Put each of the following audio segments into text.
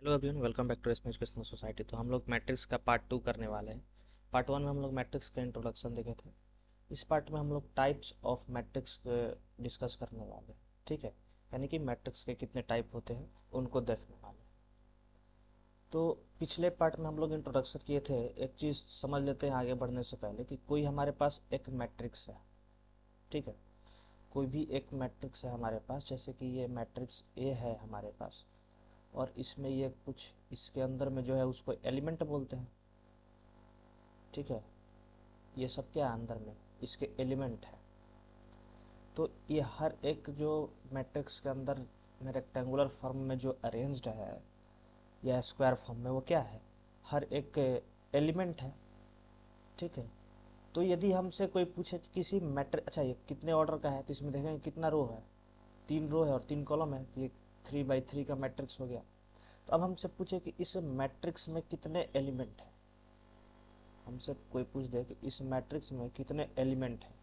Hello everyone, welcome back to SM educational society. तो हम लोग मैट्रिक्स का पार्ट 2 करने वाले हैं। पार्ट 1 में हम लोग मैट्रिक्स का इंट्रोडक्शन देखे थे। इस पार्ट में हम लोग टाइप्स ऑफ मैट्रिक्स डिस्कस करने वाले हैं। ठीक है, यानी कि मैट्रिक्स के कितने टाइप होते हैं उनको देखने वाले हैं। तो पिछले पार्ट में हम लोग इंट्रोडक्शन किए थे। एक चीज़ समझ लेते हैं आगे बढ़ने से पहले कि कोई हमारे पास एक मैट्रिक्स है। ठीक है, कोई भी एक मैट्रिक्स है हमारे पास, जैसे कि ये मैट्रिक्स ए है हमारे पास, और इसमें ये कुछ इसके अंदर में जो है उसको एलिमेंट बोलते हैं। ठीक है, ये सब क्या है अंदर में इसके एलिमेंट है। तो ये हर एक जो मैट्रिक्स के अंदर में रेक्टेंगुलर फॉर्म में जो अरेंज्ड है या स्क्वायर फॉर्म में, वो क्या है, हर एक एलिमेंट है। ठीक है, तो यदि हमसे कोई पूछे कि किसी मैट्रिक्स, अच्छा ये कितने ऑर्डर का है, तो इसमें देखेंगे कितना रो है, 3 रो है और 3 कॉलम है, तो ये 3 बाई 3 का मैट्रिक्स हो गया। तो अब हमसे पूछे कि इस मैट्रिक्स में कितने एलिमेंट है, हमसे कोई पूछ दे कि इस मैट्रिक्स में कितने एलिमेंट हैं,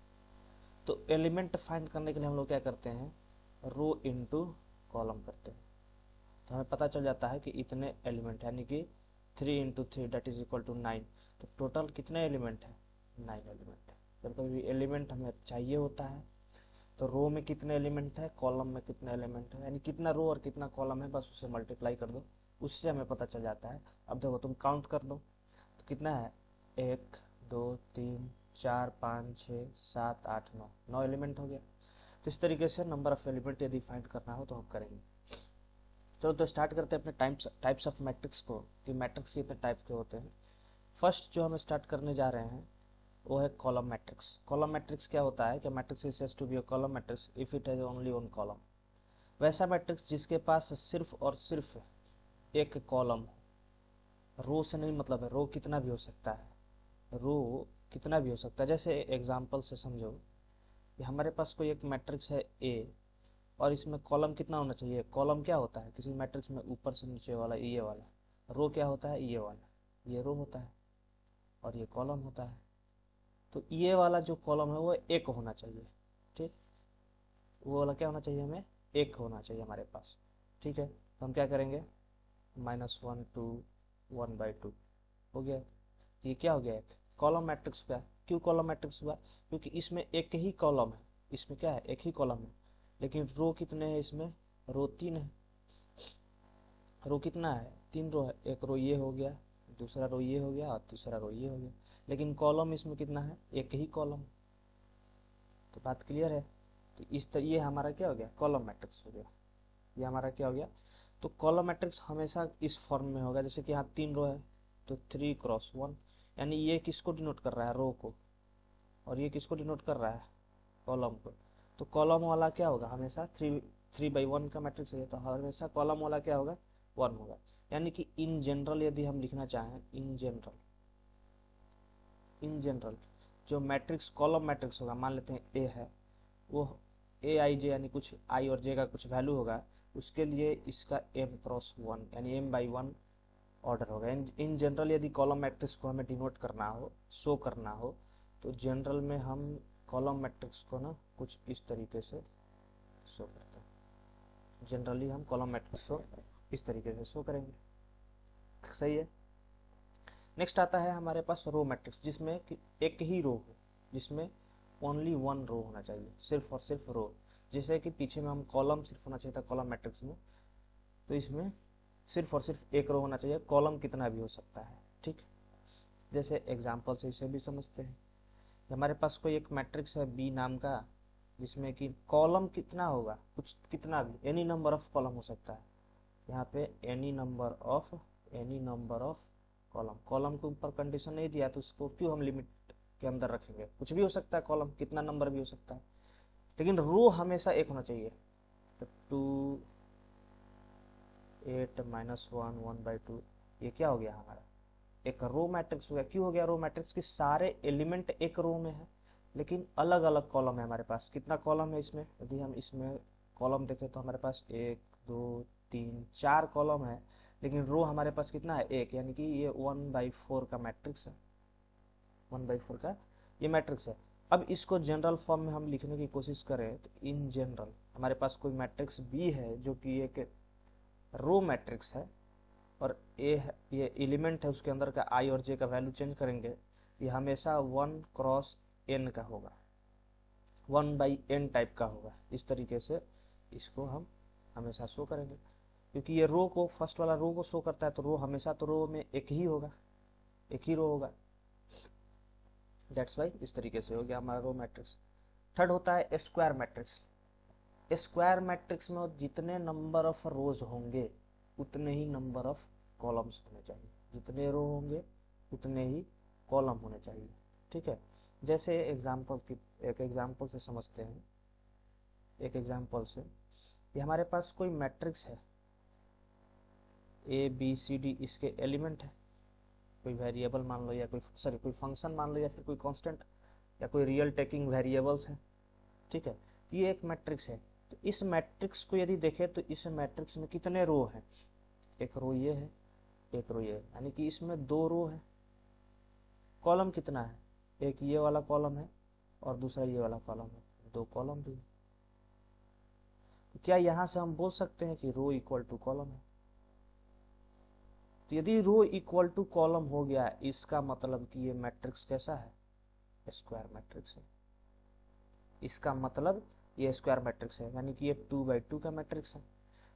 तो एलिमेंट फाइंड करने के लिए हम लोग क्या करते हैं, रो इनटू कॉलम करते हैं। तो हमें पता चल जाता है कि इतने एलिमेंट, यानी कि 3 × 3 दैट इज इक्वल टू 9। तो टोटल कितने एलिमेंट है, 9 एलिमेंट है। जब कभी भी एलिमेंट हमें चाहिए होता है तो रो में कितने एलिमेंट है, कॉलम में कितने एलिमेंट है, यानी कितना रो और कितना कॉलम है, बस उसे मल्टीप्लाई कर दो, उससे हमें पता चल जाता है। अब देखो तुम काउंट कर दो तो कितना है, 1 2 3 4 5 6 7 8 9, 9 एलिमेंट हो गया। तो इस तरीके से नंबर ऑफ एलिमेंट यदि फाइंड करना हो तो हम करेंगे। चलो तो स्टार्ट करते हैं अपने टाइप्स ऑफ मैट्रिक्स को, कि मैट्रिक्स कितने टाइप के होते हैं। फर्स्ट जो हम स्टार्ट करने जा रहे हैं वो है कॉलम मैट्रिक्स। कॉलम मैट्रिक्स क्या होता है कि matrix is said to be a column matrix if it has only one column. वैसा मैट्रिक्स जिसके पास सिर्फ और सिर्फ एक कॉलम हो। रो से नहीं मतलब है, रो कितना भी हो सकता है, रो कितना भी हो सकता है। जैसे एग्जांपल से समझो कि हमारे पास कोई एक मैट्रिक्स है ए, और इसमें कॉलम कितना होना चाहिए। कॉलम क्या होता है किसी मैट्रिक्स में, ऊपर से नीचे वाला ये वाला। रो क्या होता है, ये वाला, ये रो होता है और ये कॉलम होता है। तो ये वाला जो कॉलम है वो एक होना चाहिए। ठीक, वो वाला क्या होना चाहिए, हमें एक होना चाहिए हमारे पास। ठीक है, तो हम क्या करेंगे, -1 2 1/2 हो गया। ये क्या हो गया, एक कॉलम मैट्रिक्स का। क्यों कॉलम मैट्रिक्स हुआ, क्योंकि इसमें एक ही कॉलम है, इसमें क्या है, एक ही कॉलम है। लेकिन रो कितने हैं इसमें, रो 3 है। रो कितना है, 3 रो है। एक रो ये हो गया, दूसरा रो ये हो गया और तीसरा रो ये हो गया। लेकिन कॉलम इसमें कितना है, एक ही कॉलम। तो बात क्लियर है। तो इस तरह ये हमारा क्या हो गया, कॉलम मैट्रिक्स हो गया। ये हमारा क्या हो गया, तो कॉलम मैट्रिक्स हमेशा इस फॉर्म में होगा। जैसे कि यहाँ 3 रो है तो 3 × 1, यानी ये किसको डिनोट कर रहा है, रो को, और ये किसको डिनोट कर रहा है, कॉलम को। तो कॉलम वाला क्या होगा, हमेशा 3 3/1 का मैट्रिक्स है तो हमेशा कॉलम वाला क्या होगा, 1 होगा। यानी कि इन जनरल यदि हम लिखना चाहें, इन जनरल जो मैट्रिक्स कॉलम मैट्रिक्स होगा, मान लेते हैं ए है, वो A i j यानी कुछ आई और जे का कुछ वैल्यू होगा, उसके लिए इसका m×1 यानी m/1 ऑर्डर होगा। इन जनरल यदि कॉलम मैट्रिक्स को हमें डिनोट करना हो, शो करना हो, तो जनरल में हम कॉलम मैट्रिक्स को ना कुछ इस तरीके से शो करते हैं। जनरली हम कॉलम मैट्रिक्स को इस तरीके से शो करेंगे। सही है। नेक्स्ट आता है हमारे पास रो मैट्रिक्स, जिसमें कि एक ही रो हो, जिसमें ओनली 1 रो होना चाहिए, सिर्फ और सिर्फ रो। जैसे कि पीछे में हम कॉलम सिर्फ होना चाहिए था कॉलम मैट्रिक्स में, तो इसमें सिर्फ और सिर्फ एक रो होना चाहिए, कॉलम कितना भी हो सकता है। ठीक, जैसे एग्जाम्पल से इसे भी समझते हैं। हमारे पास कोई एक मैट्रिक्स है बी नाम का, जिसमें कि कॉलम कितना होगा, कुछ कितना भी, एनी नंबर ऑफ कॉलम हो सकता है। यहाँ पे any number of column, column के ऊपर कंडीशन नहीं दिया तो उसको क्यों हम लिमिट के अंदर रखेंगे, कुछ भी हो सकता है, कॉलम कितना नंबर भी हो सकता है, लेकिन रो हमेशा एक होना चाहिए। तो 2 8 -1 1/2, ये क्या हो गया हमारा, एक रो मैट्रिक्स हो गया। क्यों हो गया रो मैट्रिक्स, कि सारे एलिमेंट एक रो में है लेकिन अलग अलग कॉलम है हमारे पास। कितना कॉलम है इसमें, यदि हम इसमें कॉलम देखें तो हमारे पास 1 2 3 4 कॉलम है, लेकिन रो हमारे पास कितना है, एक, यानी कि ये 1/4 का मैट्रिक्स है। 1/4 का ये मैट्रिक्स है। अब इसको जनरल फॉर्म में हम लिखने की कोशिश करें तो इन जनरल हमारे पास कोई मैट्रिक्स बी है जो कि एक रो मैट्रिक्स है, और ये एलिमेंट है उसके अंदर का आई और जे का वैल्यू चेंज करेंगे, ये हमेशा 1 क्रॉस n का होगा, 1/n टाइप का होगा। इस तरीके से इसको हम हमेशा शो करेंगे, क्योंकि ये रो को, फर्स्ट वाला रो को शो करता है, तो रो हमेशा तो रो में एक ही होगा, एक ही रो होगा, दैट्स वाई इस तरीके से हो गया हमारा रो मैट्रिक्स। थर्ड होता है स्क्वायर मैट्रिक्स। स्क्वायर मैट्रिक्स में जितने नंबर ऑफ रोज होंगे उतने ही नंबर ऑफ कॉलम्स होने चाहिए, जितने रो होंगे उतने ही कॉलम होने चाहिए, ठीक है। जैसे एक एग्जांपल से समझते हैं, एक एग्जांपल से, ये हमारे पास कोई मैट्रिक्स है ABCD, इसके एलिमेंट है, कोई वेरिएबल मान लो, या कोई फंक्शन मान लो, या फिर कोई कांस्टेंट, या कोई रियल टेकिंग वेरिएबल्स है, ठीक है। तो ये एक मैट्रिक्स है। तो इस मैट्रिक्स को यदि देखें तो इस मैट्रिक्स में कितने रो हैं, एक रो ये है, एक रो ये है, यानी कि इसमें 2 रो है। कॉलम कितना है, एक ये वाला कॉलम है और दूसरा ये वाला कॉलम है, 2 कॉलम भी है। तो क्या यहां से हम बोल सकते हैं कि रो इक्वल टू कॉलम है? तो यदि रो इक्वल टू कॉलम हो गया, इसका मतलब कि ये मैट्रिक्स कैसा है, स्क्वायर मैट्रिक्स है। इसका मतलब ये स्क्वायर मैट्रिक्स है, यानी कि ये 2/2 का मैट्रिक्स है।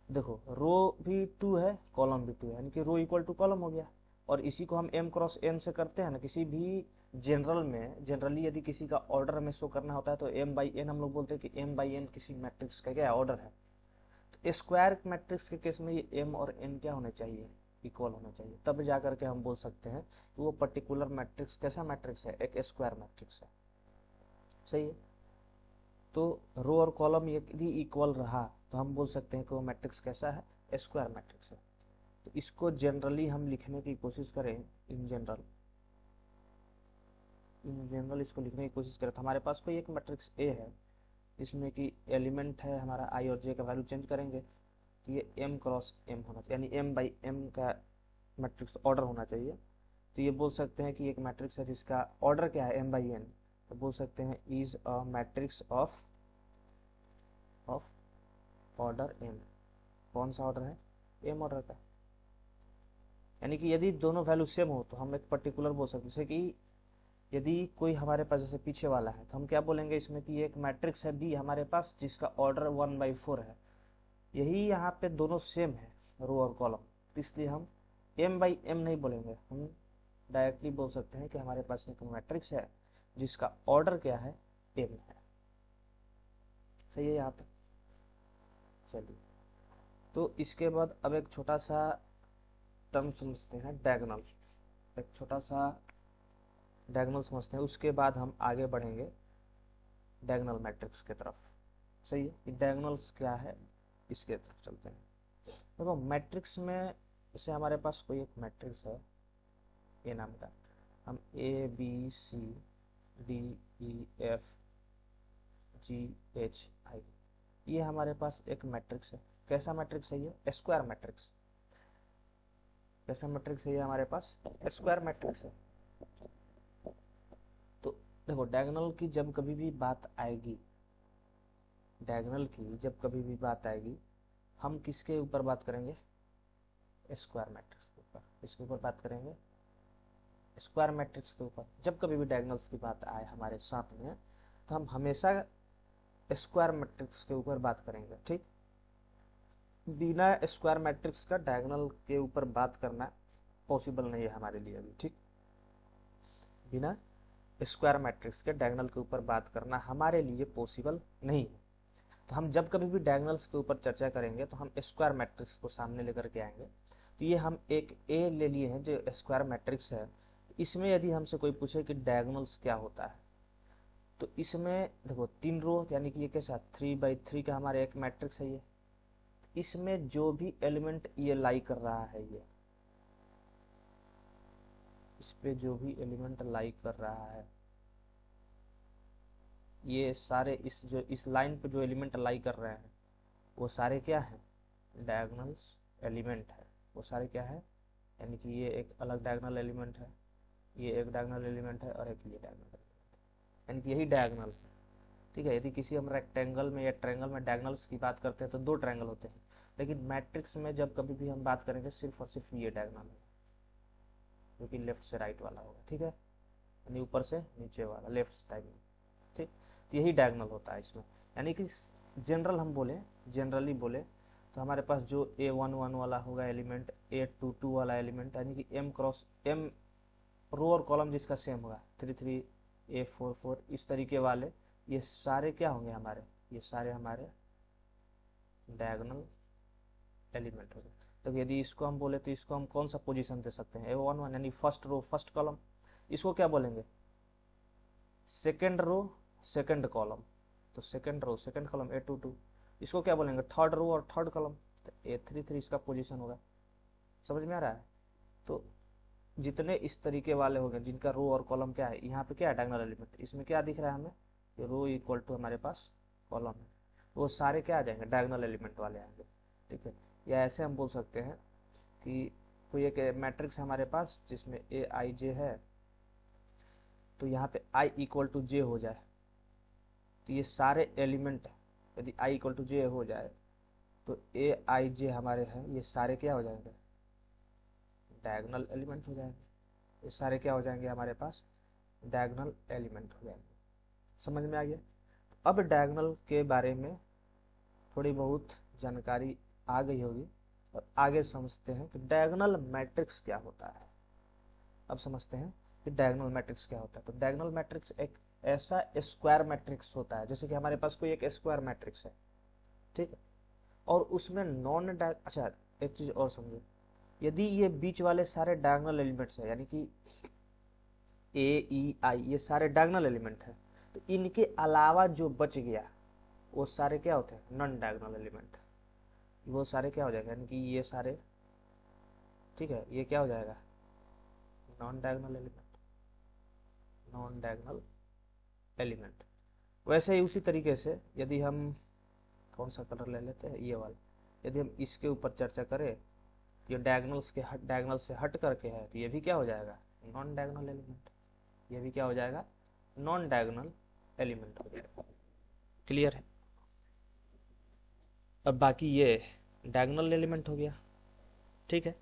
देखो रो भी 2 है, कॉलम भी 2 है, यानी कि रो इक्वल टू कॉलम हो गया। और इसी को हम m क्रॉस n से करते हैं ना, किसी भी जनरली यदि किसी का ऑर्डर में शो करना होता है तो m/n हम लोग बोलते हैं कि m/n किसी मैट्रिक्स का क्या ऑर्डर है। तो स्क्वायर मैट्रिक्स के केस में ये m और n क्या होने चाहिए, इक्वल होना चाहिए, तब जा करके हम बोल सकते हैं कि वो पर्टिकुलर मैट्रिक्स कैसा मैट्रिक्स है, एक स्क्वायर मैट्रिक्स है, सही है। तो रो और कॉलम यदि इक्वल रहा तो हम बोल सकते हैं कि वो मैट्रिक्स कैसा है, स्क्वायर मैट्रिक्स है। तो इसको जनरली हम लिखने की कोशिश करें, इन जनरल इसको लिखने की कोशिश करें, तो हमारे पास कोई एक मैट्रिक्स ए है, इसमें कि एलिमेंट है हमारा आई और जे का वैल्यू चेंज करेंगे, तो ये m क्रॉस m होना चाहिए, यानी m/m का मैट्रिक्स ऑर्डर होना चाहिए। तो ये बोल सकते हैं कि एक मैट्रिक्स है जिसका ऑर्डर क्या है, m/n, तो बोल सकते हैं is a matrix of order m। कौन सा ऑर्डर है, m ऑर्डर का। यानी कि यदि दोनों वैल्यू सेम हो तो हम एक पर्टिकुलर बोल सकते हैं, जैसे कि यदि कोई हमारे पास जैसे पीछे वाला है तो हम क्या बोलेंगे इसमें कि एक मैट्रिक्स है B हमारे पास जिसका ऑर्डर 1/4 है। यही यहाँ पे दोनों सेम है, रो और कॉलम, तो इसलिए हम m/m नहीं बोलेंगे, हम डायरेक्टली बोल सकते हैं कि हमारे पास एक मैट्रिक्स है जिसका ऑर्डर क्या है, m है। सही है यहाँ पे। चलिए, तो इसके बाद अब एक छोटा सा टर्म समझते हैं, डायगोनल। एक छोटा सा डायगोनल समझते हैं, उसके बाद हम आगे बढ़ेंगे डायगोनल मैट्रिक्स की तरफ। सही है, डायगोनल्स क्या है इसके तरफ चलते हैं। देखो मैट्रिक्स में जैसे हमारे पास कोई एक मैट्रिक्स है ए नाम का, हम ABCDEFGHI, ये हमारे पास एक मैट्रिक्स है। कैसा मैट्रिक्स है ये, स्क्वायर मैट्रिक्स। कैसा मैट्रिक्स है ये हमारे पास, स्क्वायर मैट्रिक्स है। तो देखो डायगोनल की जब कभी भी बात आएगी, डायगोनल की जब कभी भी बात आएगी, हम किसके ऊपर बात करेंगे, स्क्वायर मैट्रिक्स के ऊपर। इसके ऊपर बात करेंगे, स्क्वायर मैट्रिक्स के ऊपर। जब कभी भी डायगोनल्स की बात आए हमारे सामने तो हम हमेशा स्क्वायर मैट्रिक्स के ऊपर बात करेंगे, ठीक। बिना स्क्वायर मैट्रिक्स का डायगोनल के ऊपर बात करना पॉसिबल नहीं है हमारे लिए अभी, ठीक। बिना स्क्वायर मैट्रिक्स के डायगोनल के ऊपर बात करना हमारे लिए पॉसिबल नहीं है। तो हम जब कभी भी डायगोनल्स के ऊपर चर्चा करेंगे तो हम स्क्वायर मैट्रिक्स को सामने लेकर के आएंगे। तो ये हम एक ए ले लिए हैं जो स्क्वायर मैट्रिक्स है। इसमें यदि हमसे कोई पूछे कि डायगोनल्स क्या होता है, तो इसमें देखो 3 रो, यानी कि ये कैसा 3/3 का हमारा एक मैट्रिक्स है ये। इसमें जो भी एलिमेंट ये लाई कर रहा है, ये इस पे जो भी एलिमेंट लाई कर रहा है, ये सारे इस लाइन पे जो एलिमेंट लाई कर रहे हैं वो सारे क्या हैं, डायगोनल्स एलिमेंट है। वो सारे क्या है, यानी कि ये एक अलग डायगोनल एलिमेंट है, ये एक डायगोनल एलिमेंट है और एक ये डायगोनल एलिमेंट है, यानी कि यही डायगोनल है, ठीक है। यदि किसी हम रेक्टेंगल में या ट्रायंगल में डायगोनल्स की बात करते हैं तो 2 ट्रायंगल होते हैं, लेकिन मैट्रिक्स में जब कभी भी हम बात करेंगे सिर्फ और सिर्फ ये डायगोनल होगा, जो कि लेफ्ट से राइट वाला होगा, ठीक है, यानी ऊपर से नीचे वाला लेफ्ट डायगोनल, ठीक। तो यही डायगोनल होता है इसमें, यानी कि जनरल हम बोले, जनरली बोले तो हमारे पास जो A11 वाला होगा एलिमेंट, A22 वाला एलिमेंट, यानी कि M क्रॉस M रो और कॉलम जिसका सेम होगा, 33 A44, इस तरीके वाले ये सारे क्या होंगे हमारे, ये सारे हमारे डायगोनल एलिमेंट हो गए। तो यदि इसको हम बोले तो इसको हम कौन सा पोजीशन दे सकते हैं, A11 यानी फर्स्ट रो फर्स्ट कॉलम, इसको क्या बोलेंगे सेकेंड रो सेकेंड कॉलम, तो second row second column A22, इसको क्या बोलेंगे थर्ड रो और थर्ड कॉलम, तो A33 इसका पोजीशन होगा। समझ में आ रहा है? तो जितने इस तरीके वाले हो गए जिनका रो और कॉलम क्या है, यहाँ पे क्या है डायगोनल एलिमेंट, इसमें क्या दिख रहा है हमें, रो इक्वल टू हमारे पास कॉलम है, वो सारे क्या आ जाएंगे डायगोनल एलिमेंट वाले आएंगे, ठीक है। या ऐसे हम बोल सकते हैं कि कोई एक मैट्रिक्स है हमारे पास जिसमें Aij है, तो यहाँ पे i इक्वल टू j हो जाए, तो ये सारे एलिमेंट यदि i इक्वल टू j हो जाए तो Aij हमारे हैं, ये सारे क्या हो जाएंगे डायगोनल एलिमेंट हो जाएंगे, ये सारे क्या हो जाएंगे हमारे पास डायगोनल एलिमेंट हो जाएंगे। समझ में आ गया? अब डायगोनल के बारे में थोड़ी बहुत जानकारी आ गई होगी, और आगे समझते हैं कि डायगोनल मैट्रिक्स क्या होता है। अब समझते हैं कि डायगोनल मैट्रिक्स क्या होता है। तो डायगोनल मैट्रिक्स एक ऐसा स्क्वायर मैट्रिक्स होता है, जैसे कि हमारे पास कोई एक स्क्वायर मैट्रिक्स है, ठीक है, और उसमें अच्छा एक चीज और समझो, यदि ये बीच वाले सारे डायगोनल एलिमेंट्स है, यानी कि A E I ये सारे डायगोनल एलिमेंट है, तो इनके अलावा जो बच गया वो सारे क्या होते हैं नॉन डायगोनल एलिमेंट, वो सारे क्या हो जाएगा, यानी कि ये सारे, ठीक है, ये क्या हो जाएगा non diagonal element, non diagonal element. वैसे ही उसी तरीके से यदि हम कौन सा कलर ले लेते हैं, ये वाला, यदि हम इसके ऊपर चर्चा करें, ये डायगोनल से हट करके है, तो ये भी क्या हो जाएगा नॉन डायगोनल एलिमेंट, ये भी क्या हो जाएगा नॉन डायगोनल एलिमेंट हो जाएगा। क्लियर है? अब बाकी ये डायगोनल एलिमेंट हो गया, ठीक है।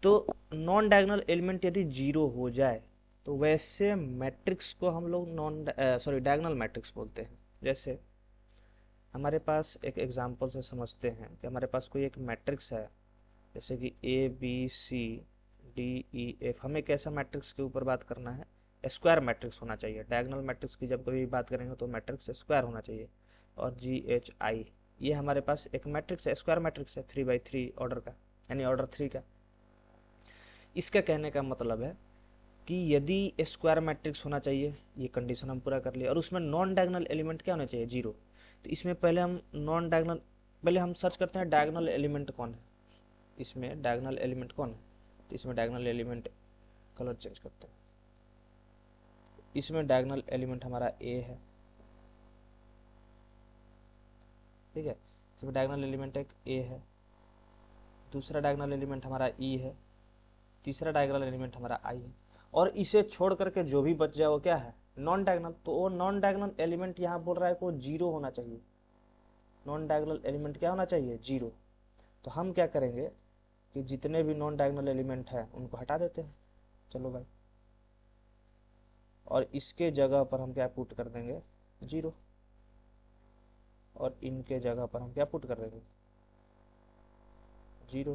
तो नॉन डायगोनल एलिमेंट यदि जीरो हो जाए तो वैसे मैट्रिक्स को हम लोग डायगोनल मैट्रिक्स बोलते हैं। जैसे हमारे पास एक एग्जांपल से समझते हैं कि हमारे पास कोई एक मैट्रिक्स है, जैसे कि ABCDEF, हमें कैसा मैट्रिक्स के ऊपर बात करना है, स्क्वायर मैट्रिक्स होना चाहिए। डायगोनल मैट्रिक्स की जब कभी बात करेंगे तो मैट्रिक्स स्क्वायर होना चाहिए। और GHI ये हमारे पास एक मैट्रिक्स है, स्क्वायर मैट्रिक्स है 3x3 ऑर्डर का, यानी ऑर्डर 3 का। इसका कहने का मतलब है कि यदि स्क्वायर मैट्रिक्स होना चाहिए, ये कंडीशन हम पूरा कर लिए, और उसमें नॉन डायगोनल एलिमेंट क्या होना चाहिए जीरो, तो इसमें पहले हम सर्च करते हैं डायगोनल एलिमेंट कौन है, इसमें डायगोनल एलिमेंट कौन है, तो इसमें डायगोनल एलिमेंट, कलर चेंज करते हैं, इसमें डायगोनल एलिमेंट हमारा A है, ठीक है, इसमें डायगोनल एलिमेंट एक A है, दूसरा डायगोनल एलिमेंट हमारा E है, तीसरा डायगोनल एलिमेंट हमारा I है, और इसे छोड़ करके जो भी बच जाए वो क्या है नॉन डायगोनल। तो वो नॉन डायगोनल एलिमेंट यहाँ बोल रहा है कि वो जीरो होना चाहिए, नॉन डायगोनल एलिमेंट क्या होना चाहिए जीरो। तो हम क्या करेंगे कि जितने भी नॉन डायगोनल एलिमेंट है उनको हटा देते हैं, चलो भाई, और इसके जगह पर हम क्या पुट कर देंगे जीरो, और इनके जगह पर हम क्या पुट कर देंगे जीरो।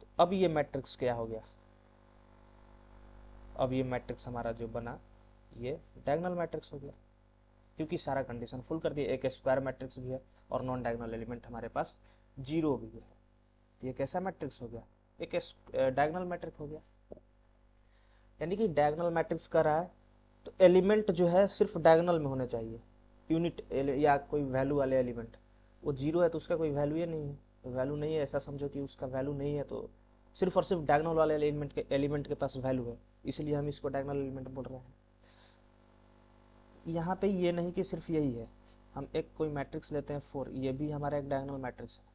तो अब ये मैट्रिक्स क्या हो गया, अब ये मैट्रिक्स हमारा जो बना ये डायगोनल मैट्रिक्स हो गया, क्योंकि सारा कंडीशन फुल कर दिया, एक स्क्वायर मैट्रिक्स भी है और नॉन डायगोनल एलिमेंट हमारे पास जीरो भी है, तो ये कैसा मैट्रिक्स हो गया, एक डायगोनल मैट्रिक्स हो गया। यानी कि डायगोनल मैट्रिक्स कर रहा है तो एलिमेंट जो है सिर्फ डायगोनल में होने चाहिए, यूनिट या कोई वैल्यू वाले एलिमेंट, वो जीरो है तो उसका कोई वैल्यू ही नहीं है, तो वैल्यू नहीं है ऐसा समझो कि उसका वैल्यू नहीं है, तो सिर्फ और सिर्फ डायगोनल वाले एलिमेंट के पास वैल्यू है, इसलिए हम इसको डायगोनल एलिमेंट बोल रहे हैं। यहाँ पे ये नहीं कि सिर्फ यही है, हम एक कोई मैट्रिक्स लेते हैं 4, ये भी हमारा एक डायगोनल मैट्रिक्स है,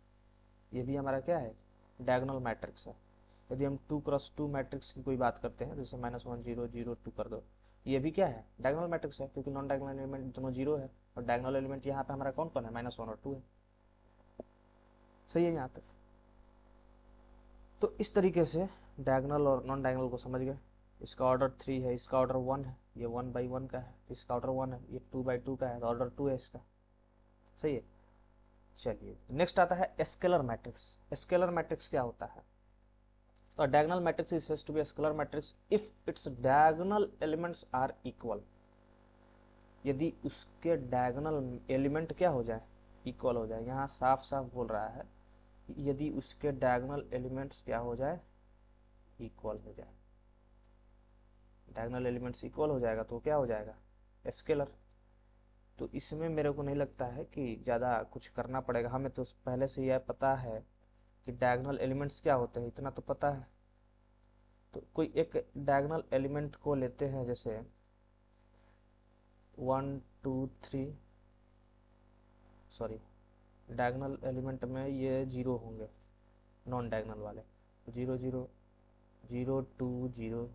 ये भी हमारा क्या है डायगोनल मैट्रिक्स है। यदि हम 2x2 मैट्रिक्स की कोई बात करते हैं, जैसे -1 0 0 2 कर दो, ये भी क्या है डायगोनल मैट्रिक्स है, क्योंकि नॉन डायगोनल एलिमेंट दोनों जीरो है, और डायगोनल एलिमेंट यहाँ पे हमारा कौन कौन है -1 और 2 है। सही है यहाँ तक। तो इस तरीके से डायगोनल और नॉन डायगोनल को समझ गए। इसका ऑर्डर 3 है, इसका ऑर्डर 1 है, ये 1/1 का है, इसका ऑर्डर 1 है, ये 2/2 का है, तो ऑर्डर 2 है इसका। सही है। चलिए नेक्स्ट आता है स्केलर मैट्रिक्स। स्केलर मैट्रिक्स क्या होता है? तो diagonal matrix is said to be scalar matrix if its diagonal elements are equal. यदि उसके डायगोनल एलिमेंट क्या हो जाए? इक्वल हो जाए। यहाँ साफ साफ बोल रहा है यदि उसके डायगोनल एलिमेंट्स क्या हो जाए? इक्वल हो जाए। डायगोनल एलिमेंट्स इक्वल हो जाएगा तो क्या हो जाएगा? स्केलर। तो इसमें मेरे को नहीं लगता है कि ज़्यादा कुछ करना पड़ेगा, हमें तो पहले से यह पता है कि डायगोनल एलिमेंट्स क्या होते हैं, इतना तो पता है। तो कोई एक डायगोनल एलिमेंट को लेते हैं, जैसे 1 2 3, सॉरी डायगोनल एलिमेंट में ये 0 होंगे, नॉन डायगोनल वाले 0 0 0 2 0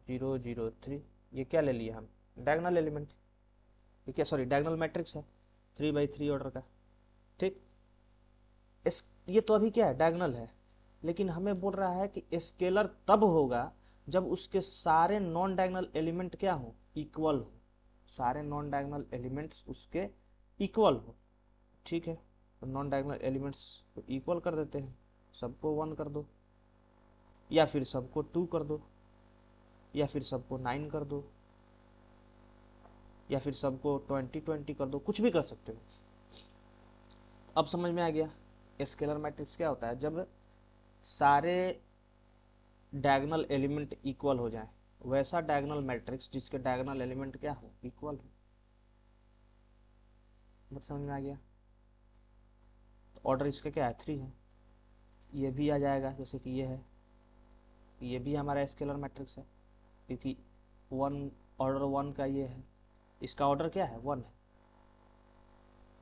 0 0 3, ये क्या ले लिए हम? Diagonal element. ये क्या, सॉरी डायगोनल मैट्रिक्स है 3/3 ऑर्डर का। ठीक, इस ये तो अभी क्या है? डायगोनल है। लेकिन हमें बोल रहा है कि स्केलर तब होगा जब उसके सारे नॉन डायगोनल एलिमेंट क्या हो? इक्वल हो। सारे नॉन डायगोनल एलिमेंट्स उसके इक्वल हो। ठीक है, तो नॉन डायगोनल एलिमेंट्स को इक्वल कर देते हैं, सबको 1 कर दो, या फिर सबको 2 कर दो, या फिर सबको 9 कर दो, या फिर सबको 20 कर दो, कुछ भी कर सकते हो। अब समझ में आ गया स्केलर मैट्रिक्स क्या होता है? जब सारे डायगोनल एलिमेंट इक्वल हो जाए, वैसा डायगोनल मैट्रिक्स जिसके डायगोनल एलिमेंट क्या हो? इक्वल हो। मतलब समझ में आ गया। तो ऑर्डर इसका क्या है? 3 है। ये भी आ जाएगा, जैसे कि ये है, ये भी हमारा स्केलर मैट्रिक्स है, क्योंकि 1 ऑर्डर 1 का ये है, इसका ऑर्डर क्या है? 1 है।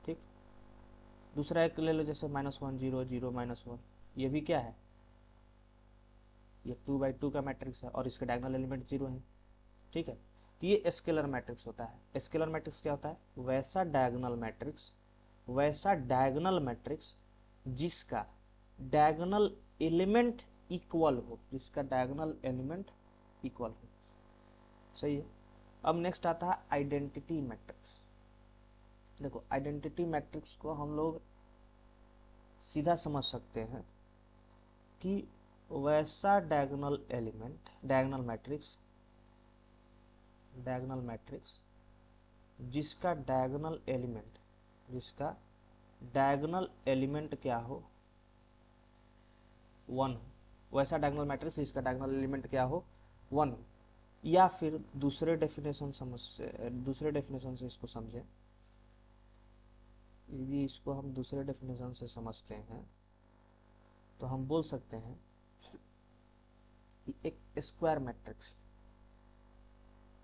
ठीक, दूसरा एक ले लो, जैसे -1 0 0 -1, ये भी क्या है? ये 2/2 का मैट्रिक्स है और इसके डायगोनल एलिमेंट 0 है। ठीक है, तो ये स्केलर मैट्रिक्स होता है। स्केलर मैट्रिक्स क्या होता है? वैसा डायगोनल मैट्रिक्स, वैसा डायगोनल मैट्रिक्स जिसका डायगोनल एलिमेंट इक्वल हो, जिसका डायगोनल एलिमेंट इक्वल हो। सही है। अब नेक्स्ट आता है आइडेंटिटी मैट्रिक्स। देखो आइडेंटिटी मैट्रिक्स को हम लोग सीधा समझ सकते हैं कि वैसा डायगोनल एलिमेंट, डायगोनल मैट्रिक्स जिसका डायगोनल एलिमेंट क्या हो? 1 हो। वैसा डायगोनल मैट्रिक्स जिसका डायगोनल एलिमेंट क्या हो? 1 हो। या फिर दूसरे डेफिनेशन से इसको समझें। यदि इसको हम दूसरे डेफिनेशन से समझते हैं तो हम बोल सकते हैं कि एक स्क्वायर मैट्रिक्स,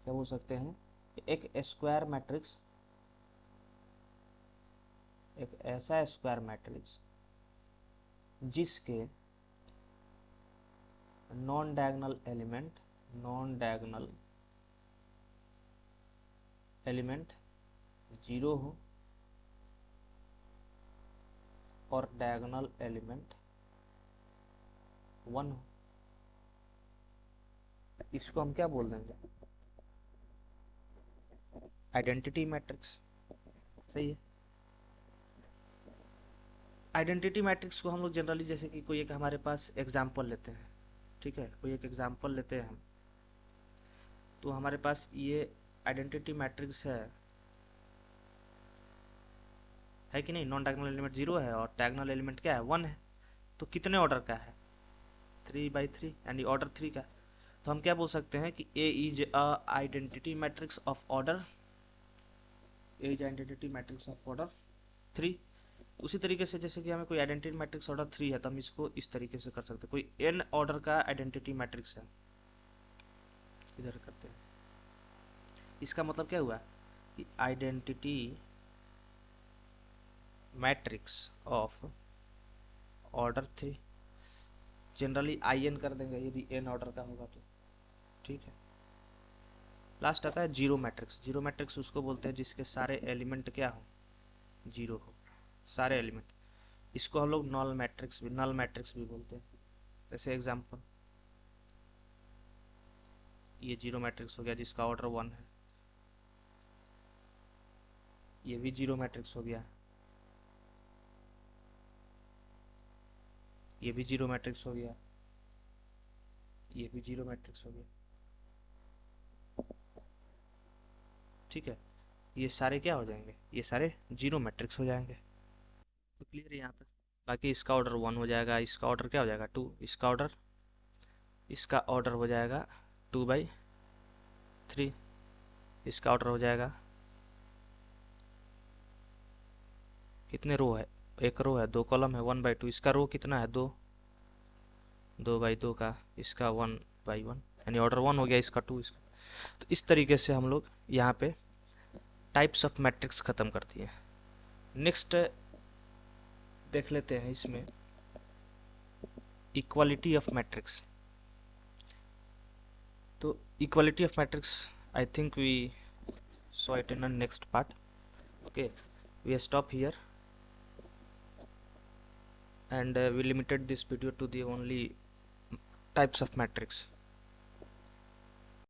क्या बोल सकते हैं? एक स्क्वायर मैट्रिक्स, एक ऐसा स्क्वायर मैट्रिक्स जिसके नॉन डायगोनल एलिमेंट 0 हो और डायगोनल एलिमेंट 1 हो। इसको हम क्या बोल देंगे? Identity matrix. सही है। आइडेंटिटी मैट्रिक्स को हम लोग जनरली, जैसे कि कोई एक हमारे पास एग्जाम्पल लेते हैं, ठीक है, कोई एक एग्जाम्पल लेते हैं हम, तो हमारे पास ये आइडेंटिटी मैट्रिक्स है कि नहीं? नॉन डायगोनल एलिमेंट 0 है और डायगोनल एलिमेंट क्या है? 1 है। तो कितने ऑर्डर का है? 3/3, यानी ऑर्डर 3 का। तो हम क्या बोल सकते हैं कि A is a identity matrix of order, A is identity matrix of order 3। उसी तरीके से जैसे कि हमें कोई आइडेंटिटी मैट्रिक्स ऑर्डर 3 है, तो हम इसको इस तरीके से कर सकते हैं। कोई n ऑर्डर का आइडेंटिटी मैट्रिक्स है, इधर करते हैं। इसका मतलब क्या हुआ कि identity matrix of order 3, generally in कर देंगे यदि n ऑर्डर का होगा तो। ठीक है। लास्ट आता है जीरो मैट्रिक्स। जीरो मैट्रिक्स उसको बोलते हैं जिसके सारे एलिमेंट क्या हो? 0 हो, सारे एलिमेंट। इसको हम लोग नल मैट्रिक्स भी बोलते हैं। जैसे एग्जांपल, ये जीरो मैट्रिक्स हो गया जिसका ऑर्डर 1 है, ये भी जीरो मैट्रिक्स हो गया, ये भी जीरो मैट्रिक्स हो गया, ये भी जीरो मैट्रिक्स हो गया। ठीक है, ये सारे क्या हो जाएंगे, ये सारे जीरो मैट्रिक्स हो जाएंगे। तो क्लियर है यहाँ तक। बाकी इसका ऑर्डर 1 हो जाएगा, इसका ऑर्डर क्या हो जाएगा 2, इसका ऑर्डर हो जाएगा 2/3, इसका ऑर्डर हो जाएगा, कितने रो है, एक रो है, 2 कॉलम है, 1/2, इसका रो कितना है 2, 2/2 का, इसका 1/1, यानी ऑर्डर 1 हो गया, इसका 2, इसका। तो इस तरीके से हम लोग यहाँ पे टाइप्स ऑफ मैट्रिक्स खत्म कर दिए। नेक्स्ट देख लेते हैं इसमें इक्वालिटी ऑफ मैट्रिक्स। तो equality of matrix I think we saw it in the next part. Okay, we stop here, and we limited this video to the only types of matrix.